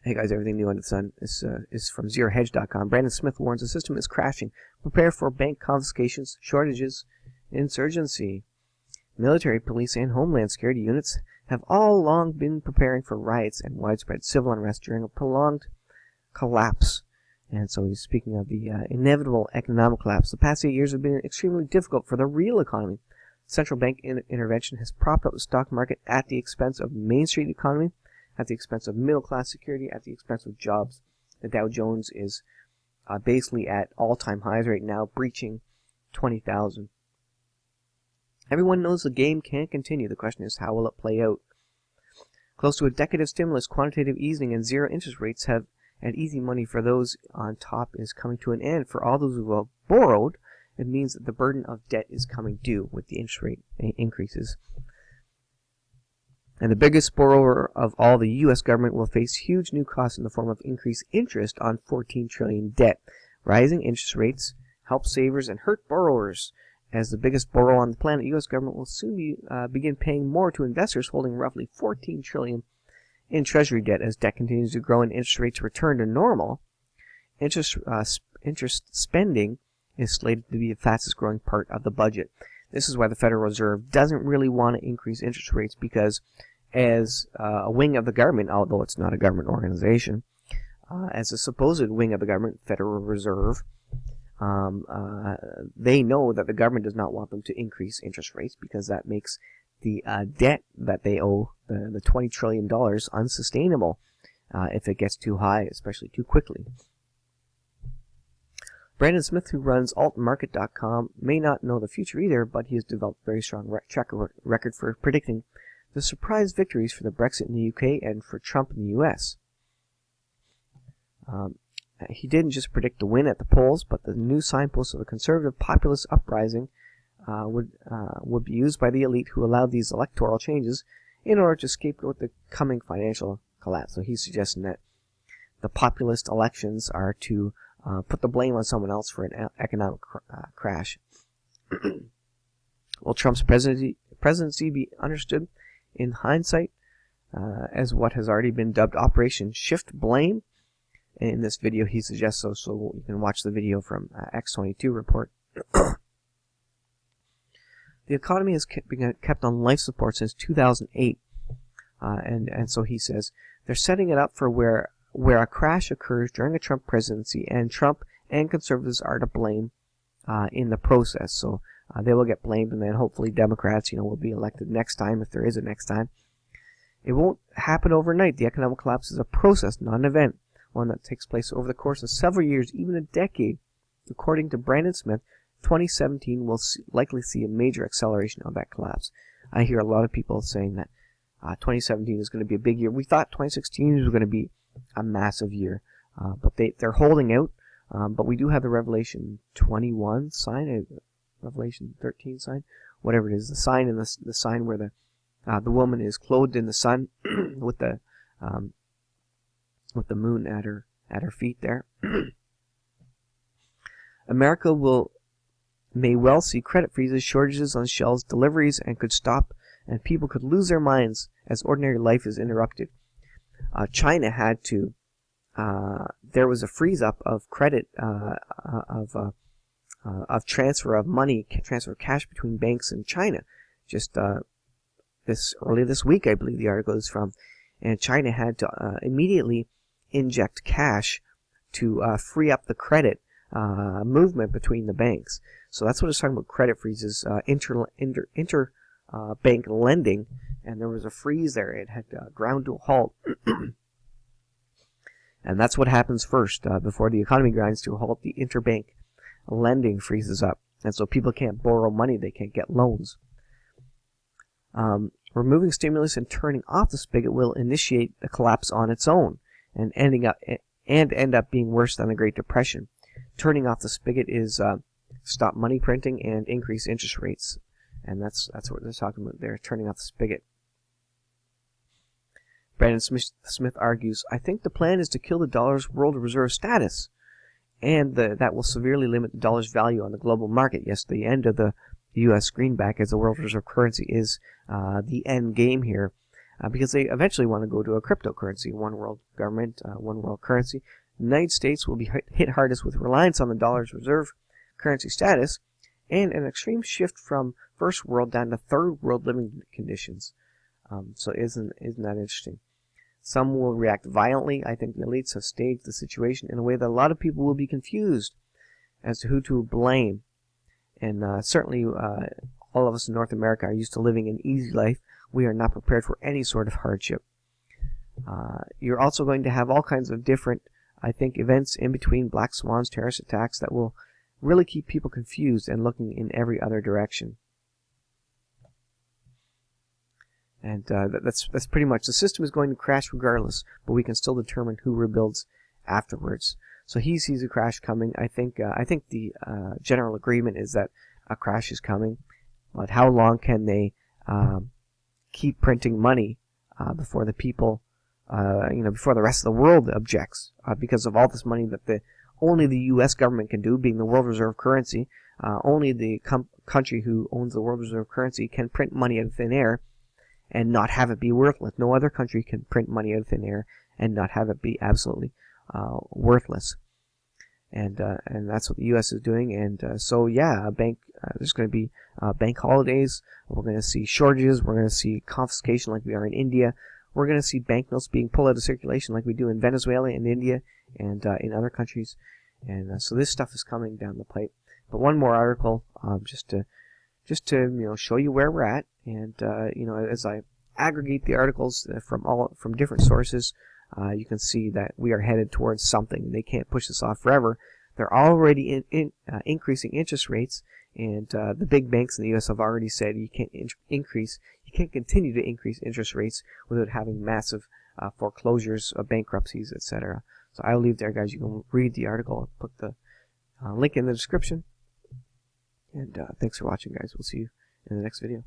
Hey guys, everything new under the sun is from ZeroHedge.com. Brandon Smith warns the system is crashing. Prepare for bank confiscations, shortages, insurgency. Military, police, and homeland security units have all long been preparing for riots and widespread civil unrest during a prolonged collapse. And so he's speaking of the inevitable economic collapse. The past 8 years have been extremely difficult for the real economy. Central bank intervention has propped up the stock market at the expense of Main Street economy, at the expense of middle-class security, at the expense of jobs. The Dow Jones is basically at all-time highs right now, breaching 20,000. Everyone knows the game can't continue. The question is, how will it play out? Close to a decade of stimulus, quantitative easing, and zero interest rates and easy money for those on top is coming to an end. For all those who have borrowed, it means that the burden of debt is coming due with the interest rate increases. And the biggest borrower of all, the U.S. government, will face huge new costs in the form of increased interest on $14 trillion debt. Rising interest rates help savers and hurt borrowers. As the biggest borrower on the planet, the U.S. government will soon begin paying more to investors holding roughly $14 trillion in Treasury debt. As debt continues to grow and interest rates return to normal, interest spending is slated to be the fastest growing part of the budget. This is why the Federal Reserve doesn't really want to increase interest rates, because as a wing of the government, although it's not a government organization, as a supposed wing of the government, Federal Reserve, they know that the government does not want them to increase interest rates, because that makes the debt that they owe, the $20 trillion, unsustainable if it gets too high, especially too quickly. Brandon Smith, who runs altmarket.com, may not know the future either, but he has developed a very strong track record for predicting the surprise victories for the Brexit in the UK and for Trump in the US. He didn't just predict the win at the polls, but the new signpost of a conservative populist uprising would be used by the elite who allowed these electoral changes in order to scapegoat the coming financial collapse. So he's suggesting that the populist elections are to put the blame on someone else for an economic crash. Will Trump's presidency be understood in hindsight as what has already been dubbed Operation Shift Blame? In this video he suggests so you can watch the video from X22 report. The economy has been kept on life support since 2008, and so he says they're setting it up for where a crash occurs during a Trump presidency, and Trump and conservatives are to blame in the process. So they will get blamed, and then hopefully Democrats, will be elected next time, if there is a next time. It won't happen overnight. The economic collapse is a process, not an event, one that takes place over the course of several years, even a decade. According to Brandon Smith, 2017 will likely see a major acceleration of that collapse. I hear a lot of people saying that 2017 is going to be a big year. We thought 2016 was going to be a massive year, but they're holding out. But we do have the Revelation 21 sign, Revelation 13 sign, whatever it is, the sign and the sign where the woman is clothed in the sun with the moon at her feet there. America may well see credit freezes, shortages on shelves, deliveries, and could stop, and people could lose their minds as ordinary life is interrupted. China had to. There was a freeze up of credit of transfer of money, transfer of cash between banks in China. Just early this week, I believe the article is from, and China had to immediately inject cash to free up the credit movement between the banks. So that's what it's talking about, credit freezes, bank lending, and there was a freeze there. It had ground to a halt. And that's what happens first. Before the economy grinds to a halt, the interbank lending freezes up. And so people can't borrow money, they can't get loans. Removing stimulus and turning off the spigot will initiate the collapse on its own, and end up being worse than the Great Depression. Turning off the spigot is stop money printing and increase interest rates. And that's what they're talking about there, turning off the spigot. Brandon Smith argues, I think the plan is to kill the dollar's world reserve status, and that will severely limit the dollar's value on the global market. Yes, the end of the U.S. greenback as the world reserve currency is the end game here. because they eventually want to go to a cryptocurrency, one world government, one world currency. The United States will be hit hardest with reliance on the dollar's reserve currency status and an extreme shift from first world down to third world living conditions. So isn't that interesting? Some will react violently. I think the elites have staged the situation in a way that a lot of people will be confused as to who to blame. And certainly all of us in North America are used to living an easy life. We are not prepared for any sort of hardship. You're also going to have all kinds of different, I think, events in between black swans, terrorist attacks that will really keep people confused and looking in every other direction. And that's pretty much, the system is going to crash regardless, but we can still determine who rebuilds afterwards. So he sees a crash coming. I think the general agreement is that a crash is coming, but how long can they keep printing money before the people, before the rest of the world objects, because of all this money that only the U.S. government can do, being the world reserve currency. Only the country who owns the world reserve currency can print money out of thin air and not have it be worthless. No other country can print money out of thin air and not have it be absolutely worthless. And that's what the U.S. is doing. And so yeah, there's going to be bank holidays. We're going to see shortages. We're going to see confiscation like we are in India. We're going to see banknotes being pulled out of circulation like we do in Venezuela and India and in other countries. And so this stuff is coming down the pipe. But one more article, just to show you where we're at. And as I aggregate the articles from different sources, you can see that we are headed towards something. They can't push this off forever. They're already increasing interest rates, and the big banks in the U.S. have already said you can't continue to increase interest rates without having massive foreclosures, bankruptcies, etc. So I'll leave there, guys. You can read the article. I'll put the link in the description. And thanks for watching, guys. We'll see you in the next video.